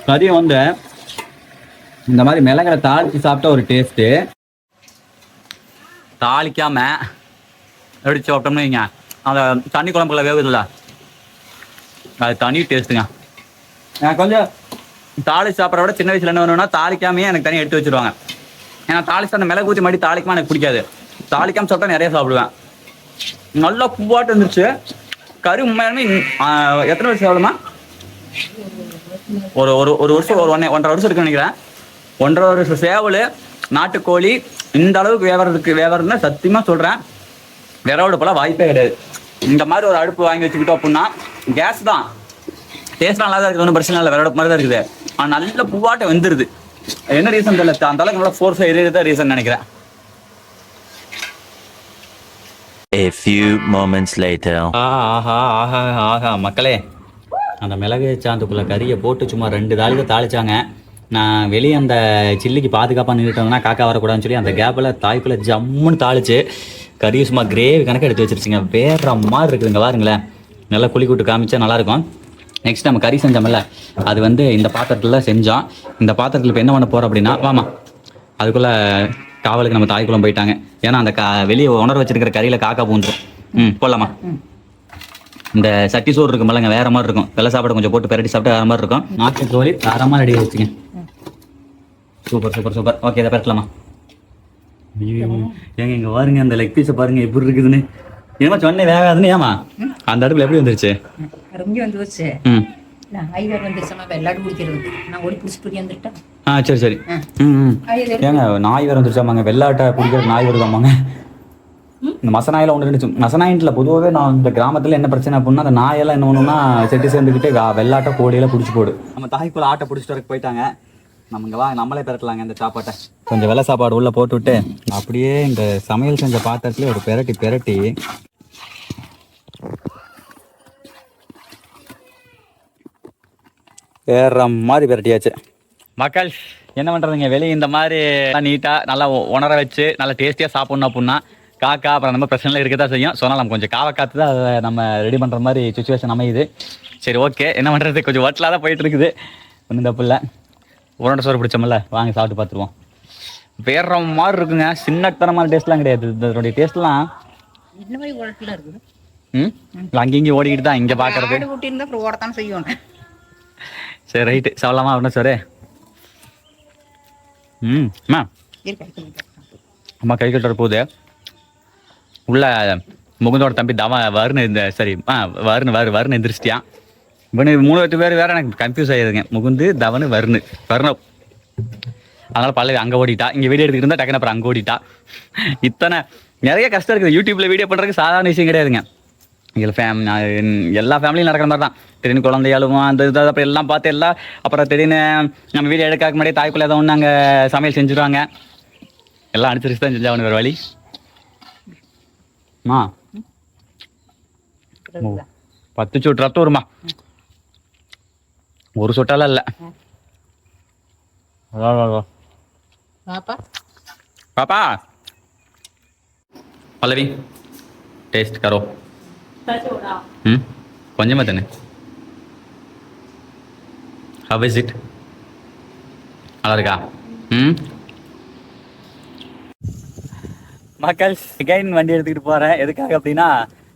கறியை வந்து இந்த மாதிரி மிளகரை தாளித்து சாப்பிட்டா ஒரு டேஸ்ட்டு. தாளிக்காமல் எப்படி சாப்பிட்டோம்னு வைங்க, அந்த தண்ணி குழம்புல வேகுதுல்ல, அது தனி டேஸ்ட்டுங்க. எனக்கு கொஞ்சம் தாளிச்சு சாப்பிட்ற விட சின்ன வயசுல என்ன வேணும்னா தாளிக்காமையே எனக்கு தனியாக எடுத்து வச்சுருவாங்க. ஏன்னா தாளிச்சு அந்த மிளகு ஊற்றி மாதிரி தாளிக்காமல் எனக்கு பிடிக்காது. தாளிக்காமல் சாப்பிட்டா நிறைய சாப்பிடுவேன். நல்லா பூவாட்டு இருந்துச்சு கறி. உண்மையாலுமே எத்தனை வருஷம் சாப்பிடுமா? ஒரு ஒரு வருஷம், ஒரு 1.5 வருஷம் இருக்குன்னு நினைக்கிறேன். 1.5 வருஷம் சேவல் நாட்டுக்கோழி இந்த அளவுக்கு வேவறதுன்னா சத்தியமாக சொல்கிறேன், விரவோட போல வாய்ப்பே கிடையாது. இந்த மாதிரி ஒரு அடுப்பு வாங்கி வச்சுக்கிட்டோம் அப்படின்னா கேஸ் தான் டேஸ்ட் நல்லா தான் இருக்குது, ஒன்றும் பிரச்சனை இல்லை, விரவோட மாதிரி தான் இருக்குது. ஆனால் நல்ல பூவாட்டை வந்துடுது. என்ன ரீசன் தெரியல, அந்த அளவுக்கு நல்லா ஃபோர்ஸாக எரியதான் ரீசன் நினைக்கிறேன். A few moments later. ஆஹா ஆஹா ஆஹா மக்களே, அந்த மிளகு சாந்துக்குள்ளே கறியை போட்டு சும்மா 2 தாளிக்க தாளிச்சாங்க. நான் வெளியே அந்த சில்லிக்கு பாதுகாப்பாக நின்றுட்டோம்னா காக்கா வரக்கூடாதுன்னு சொல்லி அந்த கேப்பில் தாய்க்குள்ளே ஜம்முன்னு தாளிச்சு கறியை சும்மா கிரேவி கணக்கு எடுத்து வச்சிருச்சிங்க. வேற மாதிரி இருக்குதுங்க பாருங்களேன். நல்லா குழி கூட்டு காமிச்சா நல்லாயிருக்கும். நெக்ஸ்ட் நம்ம கறி செஞ்சோம்ல, அது வந்து இந்த பாத்திரத்தில் செஞ்சோம். இந்த பாத்திரத்தில் இப்போ என்ன பண்ண போகிறோம் அப்படின்னா, வாமா அதுக்குள்ளே காவலுக்கு நம்ம தாய்க்குள்ளே போயிட்டாங்க. ஏன்னா அந்த வெளியே உணர வச்சிருக்கிற கறியில் காக்கா பூந்துடும். போடலாமா? இந்த சட்டி சோறு இருக்கும் இல்லைங்க, வேற மாதிரி இருக்கும். வெள்ளை சாப்பாடு கொஞ்சம் போட்டு பெரட்டி சாப்பிட்டு வேற மாதிரி இருக்கும். நாட்டு கோழி தரமாக ரெடி ஆகிடுச்சுங்க. Super super super. ஓகே, இதை பெரட்டலாமா? ஏங்க இங்கே பாருங்க, அந்த லெக் பீஸை பாருங்க எப்படி இருக்குதுன்னு. ஏமா சொன்னேன் வேகாதுன்னு. ஏமா அந்த அடுப்புல எப்படி வந்துருச்சு? ரொம்ப வந்து வச்சு நான் ஐவர் வந்துருச்சமா வெள்ளாடு குடிக்கிறது நான் ஓடி பிடிச்சிட்டு வந்துட்டேன். சரி சரி. ஏங்க நாய் வேறு வந்துருச்சாமாங்க. வெள்ளாட்டை பிடிக்கிறது நாய் வருதாமாங்க. இந்த மசநாயில் ஒன்று இருந்துச்சு. மசநாயின்ல பொதுவாகவே நான் இந்த கிராமத்தில் என்ன பிரச்சனை அப்படின்னா, அந்த நாயெல்லாம் என்ன ஒன்றுனா செட்டு சேர்ந்துக்கிட்டு வெள்ளாட்டை கோடியெல்லாம் பிடிச்சி போடு. நம்ம தாய்க்குள்ள ஆட்டை பிடிச்சிட்டு வரக்கு போயிட்டாங்க. நம்ம இங்கே நம்மளே பெரட்டலாங்க இந்த சாப்பாட்டை. கொஞ்சம் வெள்ளை சாப்பாடு உள்ளே போட்டுவிட்டு அப்படியே இந்த சமையல் செஞ்ச பாத்திரத்துலேயே ஒரு பெரட்டி பெரட்டி வேற மாதிரி பெரட்டியாச்சு. மக்கள் என்ன பண்ணுறதுங்க, வெளியே இந்த மாதிரி நீட்டாக நல்லா உணர வச்சு நல்லா டேஸ்டியாக சாப்பிட்ணும் அப்படின்னா காக்கா அப்புறம் நம்ம பிரச்சனைலாம் இருக்க தான் செய்யும். ஸோ நம்ம கொஞ்சம் காவை காத்து தான் அதை நம்ம ரெடி பண்ணுற மாதிரி சுச்சுவேஷன் அமையுது. சரி ஓகே, என்ன பண்ணுறது, கொஞ்சம் வட்டலாக தான் போயிட்டு இருக்குது. ஒன்றும் தப்பு இல்லை. உருண்டை சோறு பிடிச்சோம்ல, வாங்கி சாப்பிட்டு பார்த்துருவோம். வேற மாதிரி இருக்குங்க. சின்னத்தனமான டேஸ்ட்லாம் கிடையாது. இதனுடைய டேஸ்ட்லாம் இந்த மாதிரி உடட்டுல இருக்குது. அங்கேயும் ஓடிக்கிட்டு தான் இங்கே பார்க்கறது. ஊட்டி இருந்தால் அப்புறம் ஓடத்தான் செய்யணும். சரி ரைட்டு, சாப்பிடலாமா உருண்டை சோறு? அம்மா அம்மா கை கட்டுற போகுது. உள்ள முகுந்தோட தம்பி வருண் இந்த சரி வருண் எந்திரிச்சிட்டியான். இவனு 3 பேர் வேற எனக்கு கன்ஃபியூஸ் ஆகிடுதுங்க. முகுந்து தவனு வருண். அதனால பல்லவி அங்கே ஓடிட்டா. இங்கே வீடியோ எடுத்துக்கிட்டு இருந்தால் டக்குனு அப்புறம் அங்கே ஓடிட்டா. இத்தனை நிறைய கஷ்டம் இருக்குது. யூடியூப்பில் வீடியோ பண்ணுறதுக்கு சாதாரண விஷயம் கிடையாதுங்க. எல்லா ஃபேமிலியும் நடக்கிற மாதிரி தான். திடீர்னு குழந்தையாலும் அந்த இது அப்புறம் எல்லாம் பார்த்து அப்புறம் திடீர்னு நம்ம வீடியோ எடுக்க முன்னாடியே தாய்க்குள்ளே ஏதோ ஒன்று நாங்கள் சமையல் செஞ்சுருவாங்க. எல்லாம் அனுசரிச்சு தான் செஞ்சா வேறு வழி. 10 சொட்டு ரத்தம் வருமா? ஒரு சொட்டாலாம் இல்லை. பாப்பா பல்லவி டேஸ்ட் கரோ. கொஞ்சமா தானே. How is it? நல்லா இருக்கா? மக்கள் செகண்ட் வண்டி எடுத்துக்கிட்டு போகிறேன். எதுக்காக அப்படின்னா,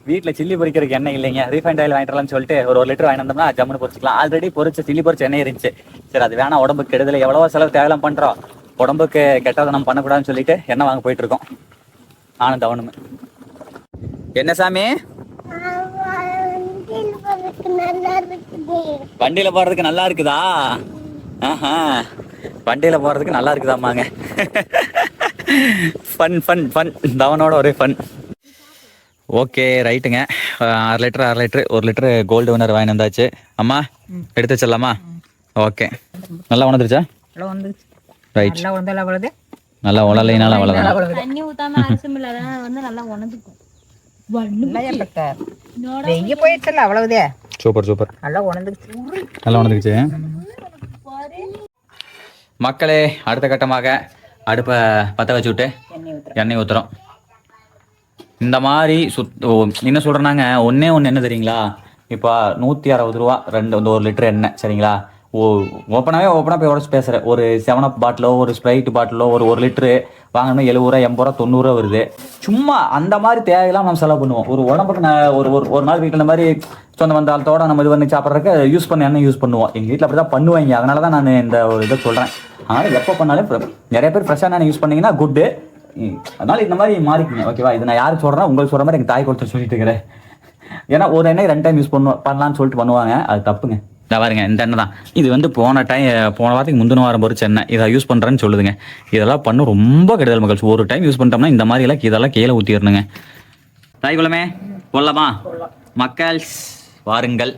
வீட்டில் சில்லி பொரிக்கிறதுக்கு எண்ணெய் இல்லைங்க. ரீஃபைண்ட் ஆயில் வாங்கிட்டு சொல்லிட்டு ஒரு லிட்டர் வாங்கிட்டு வந்தோம்னா ஜம்முன்னு பொரிச்சிக்கலாம். ஆல்ரெடி சில்லி பொரிச்ச எண்ணெய் இருந்துச்சு. சரி அது வேணா, உடம்புக்கு கெடுதல், எவ்வளவோ செலவு தேவையெல்லாம் பண்ணுறோம். உடம்புக்கு கெட்டதை நம்ம பண்ணக்கூடாதுன்னு சொல்லிட்டு எண்ணெய் வாங்க போயிட்டு இருக்கோம். நானும் தவணுமே. என்ன சாமி? வண்டியில போறதுக்கு நல்லா இருக்குதா? வண்டியில போறதுக்கு நல்லா இருக்குதாமாங்க. ஃபன் ஃபன் ஃபன் தவனோட ஒரே ஃபன். ஓகே ரைட்டுங்க. 6 லிட்டர் 1 லிட்டரு கோல்டு வினர் வாங்கி வந்தாச்சு. அம்மா எடுத்து வச்சிடலாமா? ஓகே, நல்லா உணர்ந்துருச்சா? ரைட், நல்லா உணலைனால அவ்வளோதான். தண்ணி ஊத்தாம அரிசம் இல்லாத வந்து நல்லா உணர்ந்துக்கும். போயிடுச்சுல அவ்வளவுதே. சூப்பர் சூப்பர், நல்லா உணர்ந்துக்குச்சு. மக்களே, அடுத்த கட்டமாக அடுப்பை பற்ற வச்சு விட்டு எண்ணெய் ஊற்றுறோம். இந்த மாதிரி என்ன சொல்கிறேன்னாங்க, ஒன்றே என்ன தெரியுங்களா, இப்போ 160 ரூபா 1 லிட்டர் எண்ணெய் சரிங்களா. ஓப்பனாக போய் உடச்சு பேசுகிறேன். ஒரு 7up பாட்டிலோ ஒரு ஸ்ப்ரைட் பாட்டிலோ ஒரு 1 லிட்டரு வாங்கணும் 70 ரூபா 80 ரூபா 90 ரூபா வருது. சும்மா அந்த மாதிரி தேவையெல்லாம் நம்ம செலவு பண்ணுவோம். ஒரு உடம்புக்கு ஒரு நாள் வீட்டில் இந்த மாதிரி சொந்த வந்தாலத்தோட நம்ம இது பண்ணி சாப்பிட்றதுக்கு யூஸ் பண்ண எண்ணெய் யூஸ் பண்ணுவோம். எங்கள் வீட்டில் அப்படி தான் பண்ணுவாங்க. அதனால தான் நான் இந்த ஒரு இதை சொல்கிறேன். அதனால் எப்போ பண்ணாலும் நிறைய பேர் ஃப்ரெஷ்ஷான எண்ணெய் யூஸ் பண்ணிங்கன்னா குட்டு. அதனால் இந்த மாதிரி மாறிக்குங்க ஓகேவா. இது நான் யாருக்கு சொல்கிறேன், உங்களுக்கு சொல்கிற மாதிரி எங்கள் தாய் கொடுத்து சொல்லிட்டு இருக்கிறேன். ஏன்னா ஒரு எண்ணெய் 2 டைம் யூஸ் பண்ணலான்னு சொல்லிட்டு பண்ணுவாங்க. அது தப்புங்க. பாருங்க, இந்த எண்ணெய் தான் இது வந்து போன வாரத்துக்கு முந்தின வாரம் பொறிச்ச எண்ணெய். இதை யூஸ் பண்ணுறேன்னு சொல்லுதுங்க. இதெல்லாம் பண்ண ரொம்ப கெடுதல் மக்கள். ஒரு டைம் யூஸ் பண்ணிட்டோம்னா இந்த மாதிரி எல்லாம் இதெல்லாம் கீழே ஊற்றிடணுங்க. தாய் குலமே போடலாமா? மக்கள் வாருங்கள்.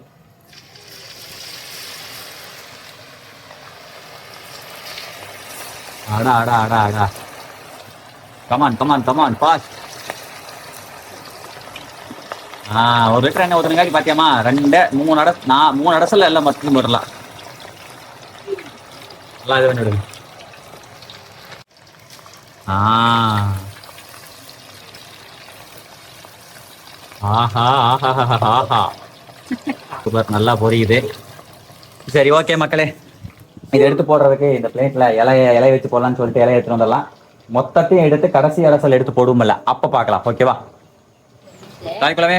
அடா கமான் பாஸ். ஒரு லிட்டர் எண்ணெய் ஊற்றுனங்காட்டி பார்த்தியாமா 3 அடசல் எல்லாம் மொத்தம் போடலாம். நல்லா இது பண்ணிவிடுங்க. ஆஹா சூப்பர், நல்லா பொரியுது. சரி ஓகே மக்களே, இதை எடுத்து போடுறதுக்கு இந்த பிளேட்ல இலைய வச்சு போடலான்னு சொல்லிட்டு இலைய எடுத்துட்டு வந்துடலாம். மொத்தத்தையும் எடுத்து கடைசி அலசல் எடுத்து போடுவோம்ல, அப்ப பார்க்கலாம். ஓகேவா? தாய்க்குளமே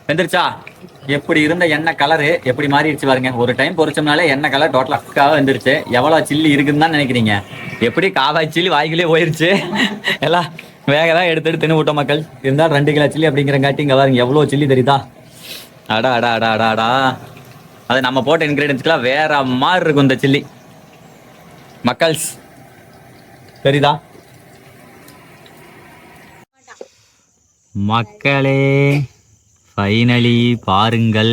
வெந்துருச்சா? எப்படி இருந்த எண்ணெய் கலரு எப்படி மாறிடுச்சு பாருங்க. ஒரு டைம் பொரிச்சோம்னாலே எண்ணெய் கலர் டோட்டல் அக்காக வந்துருச்சு. எவ்வளோ சில்லி இருக்குன்னு தான் நினைக்கிறீங்க? எப்படி காவாய் சில்லி வாய்க்குள்ளே போயிருச்சு. எல்லாம் வேக தான் எடுத்து தின்னு விட்டோம் மக்கள். இருந்தாலும் 2 கிலோ சில்லி அப்படிங்கிறங்காட்டி இங்கே பாருங்க எவ்வளோ சில்லி தெரியுதா? அடா அடா அடா அடா அடா. அது நம்ம போட்ட இன்கிரீடியன்ஸ்க்குலாம் வேற மாதிரி இருக்கும் இந்த சில்லி மக்கள்ஸ். தெரியுதா மக்களே? ஃபைனலி பாருங்கள்,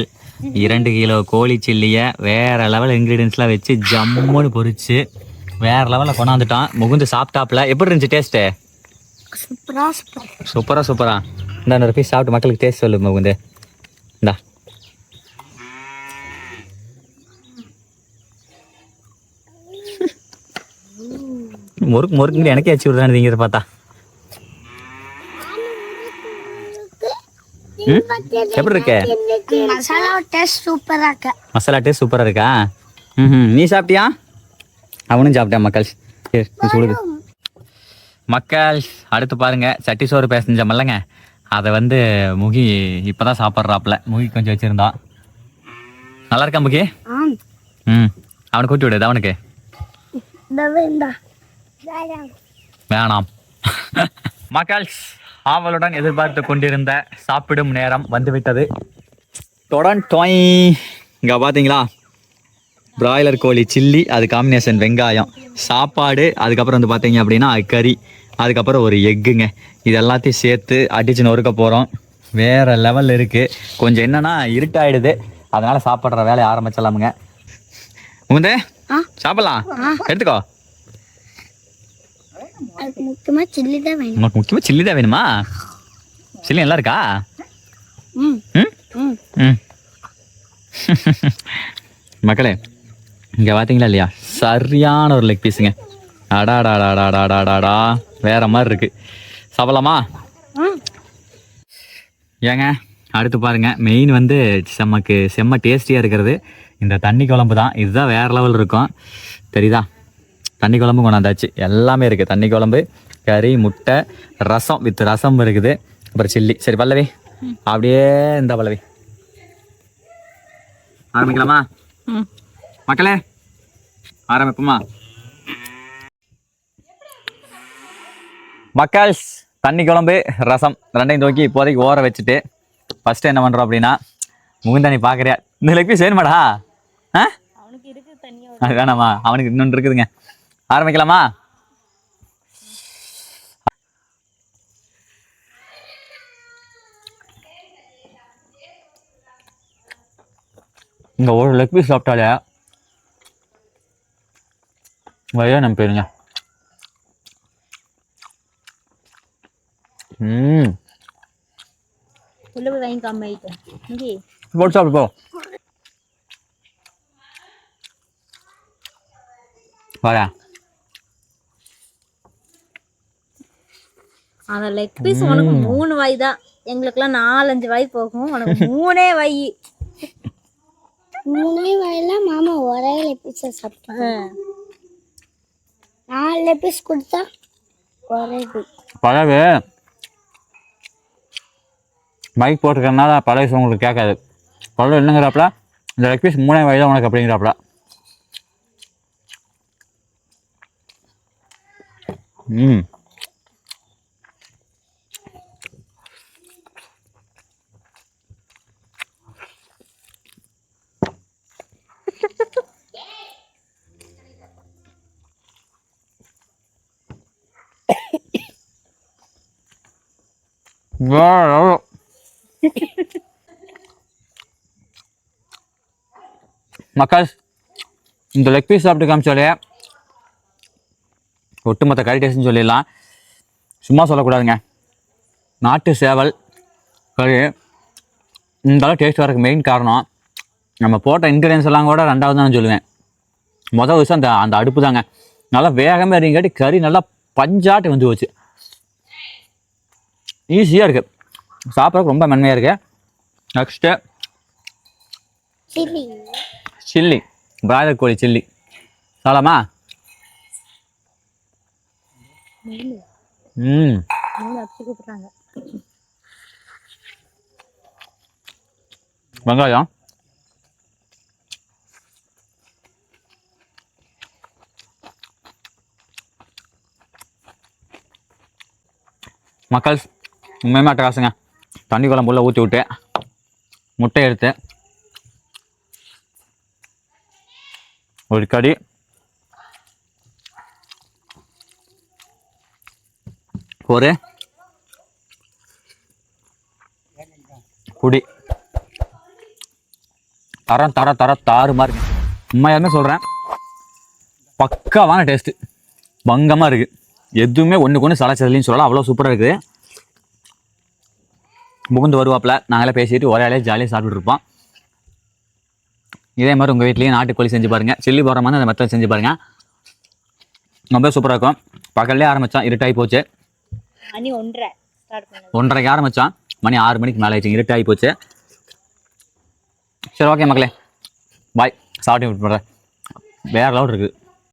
2 கிலோ கோழி சில்லியை வேற லெவல் இன்க்ரீடியன்ஸ்லாம் வச்சு ஜம்முன்னு பொரிச்சு வேற லெவலில் கொண்டாந்துட்டான். முகுந்து சாப்பிட்டாப்ல. எப்படி இருந்துச்சு டேஸ்ட்டு? சூப்பரா. இந்த ஒரு பீஸ் சாப்பிட்டு மக்களுக்கு டேஸ்ட் சொல்லு முகுந்து. இந்தா முறுக்கு எனக்கே வச்சு விடுறானுங்க பார்த்தா. எப்படி இருக்க? மசாலா டேஸ்ட் சூப்பரா இருக்கா? நீ சாப்பிட்டியா? அவனும் சாப்பிட்டான் மக்கள். சொல்லுது மக்கள். அடுத்து பாருங்க, சட்டி சோறு பேசஞ்சமல்லங்க, அதை வந்து முகி இப்பதான் சாப்பிட்றாப்புல. முகி கொஞ்சம் வச்சிருந்தான். நல்லா இருக்கா முகி? அவனுக்கு கூட்டி விடுது. அவனுக்கு வேணாம். மக்கள், ஆவலுடன் எதிர்பார்த்து கொண்டிருந்த சாப்பிடும் நேரம் வந்துவிட்டது. இங்க பாத்தீங்களா, பிராய்லர் கோழி சில்லி, அது காம்பினேஷன் வெங்காயம், சாப்பாடு, அதுக்கப்புறம் வந்து பார்த்தீங்க அப்படின்னா கறி, அதுக்கப்புறம் ஒரு எக்குங்க. இது எல்லாத்தையும் சேர்த்து அடிச்சு நொறுக்க போகிறோம். வேறு லெவல் இருக்குது. கொஞ்சம் என்னன்னா இருட்டாயிடுது, அதனால் சாப்பிட்ற வேலையை ஆரம்பிச்சிடலாமுங்க. உங்க சாப்பிட்லாம், எடுத்துக்கோ. முக்கியமாக சில்லி தான் வேணும். உனக்கு முக்கியமாக சில்லி தான் வேணுமா? சில்லி நல்லா இருக்கா? மக்களே இங்கே பார்த்தீங்களா இல்லையா, சரியான ஒரு லெக் பீஸுங்க. அடாடாடாடாடாடாடா, வேற மாதிரி இருக்கு. சாப்பிடலாமா? ஏங்க அடுத்து பாருங்க, மெயின் வந்து செம்ம டேஸ்டியாக இருக்கிறது இந்த தண்ணி குழம்பு தான். இதுதான் வேற லெவல் இருக்கும். தெரியுதா? தண்ணி குழம்பு கொண்டாந்தாச்சு, எல்லாமே இருக்குது. தண்ணி குழம்பு, கறி, முட்டை, ரசம் வித் ரசம் இருக்குது, அப்புறம் சில்லி. சரி பல்லவி, அப்படியே இந்த பல்லவி ஆரம்பிக்கலாமா மக்களே? ஆரம்பிப்போமா மக்கள்ஸ்? தண்ணி குழம்பு ரசம் ரெண்டையும் தூக்கி இப்போதைக்கு ஓர வச்சுட்டு ஃபர்ஸ்ட் என்ன பண்ணுறோம் அப்படின்னா, முகுந்தனி பார்க்குறியா இந்த லெக் பீஸ் வேணுமாடா? அது வேணாமா? அவனுக்கு இன்னொன்று இருக்குதுங்க. ஆரம்பிக்கலாமா? இங்கே ஒரு லெக் பீஸ் சாப்பிட்டாலே வழியாக நம்ம போயிருங்க. போட்டு சாப்பிடு போ. வாடா. அந்த லெக் பீஸ் உனக்கு 3 வாய் தான், எங்களுக்குலாம் 4-5 வாய் போகும். உனக்கு 3 வாய். 3 வாயில மாமா ஒரே லெக் பீஸ் சாப்பிட்டான். 4 லெக் பீஸ் கொடுத்தா ஒரே பழகு மைக் போட்டுக்கிறதுனால பழகு உங்களுக்கு கேட்காது. பழகு என்னங்கிறாப்புல, இந்த லெக் பீஸ் 3 வாய் தான் உனக்கு அப்படிங்கிறாப்புல. மக்கள், இந்த லெக் பீஸ் சாப்பிட்டு காமிச்சாலே ஒட்டுமொத்த கறி டேஸ்ட்னு சொல்லிடலாம். சும்மா சொல்லக்கூடாதுங்க. நாட்டு சேவல் கறி இந்த அளவு டேஸ்ட் வரக்கு மெயின் காரணம் நம்ம போட்ட இன்க்ரீடியன்ஸ் எல்லாம் கூட ரெண்டாவது தான் சொல்லுவேன். மொதல் விஷயம் அந்த அந்த அடுப்பு தாங்க. நல்லா வேகமாக இருங்காட்டி கறி நல்லா பஞ்சாட்டு வந்து போச்சு. ஈஸியாக இருக்குது, சாப்பிட்றதுக்கு ரொம்ப மென்மையாக இருக்குது. நெக்ஸ்ட்டு சில்லி சில்லி, பிராய்லர் கோழி சில்லி சாலாமா. கூப்பிட்றாங்க. வெங்காயம் மக்கள் உண்மையுமே அட்டகாசுங்க. தண்ணி குழம்புல ஊற்றி விட்டு முட்டை எடுத்து ஒரு கடி, ஒரு குடி, தாறு மாதிரி உண்மையாலுமே சொல்கிறேன். பக்காவான டேஸ்ட்டு, பங்கமாக இருக்குது. எதுவுமே ஒன்றுக்கு ஒன்று சலைச்சதுலையும் சொல்லலாம், அவ்வளோ சூப்பராக இருக்குது. முகுந்து வருவாப்பில் நாங்களே பேசிட்டு ஒரே ஆளே ஜாலியாக சாப்பிட்டுருப்போம். இதே மாதிரி உங்கள் வீட்லேயும் நாட்டுக்கோழி செஞ்சு பாருங்கள். சில்லி போடுற மாதிரி அந்த மெத்தட் செஞ்சு பாருங்கள், ரொம்ப சூப்பராக இருக்கும். பகல்லே ஆரம்பித்தான், இருட்டாகி போச்சு. மணி 1:30 ஸ்டார்ட் பண்ணது. 1:30க்கு ஆரம்பித்தான், மணி 6 மணிக்கு மேலே ஆயிடுச்சு, இருட்டாகி போச்சு. சரி ஓகே மக்களே, பாய். சாப்பிட்டு பண்ணுறேன், வேறு லெவல் இருக்குது.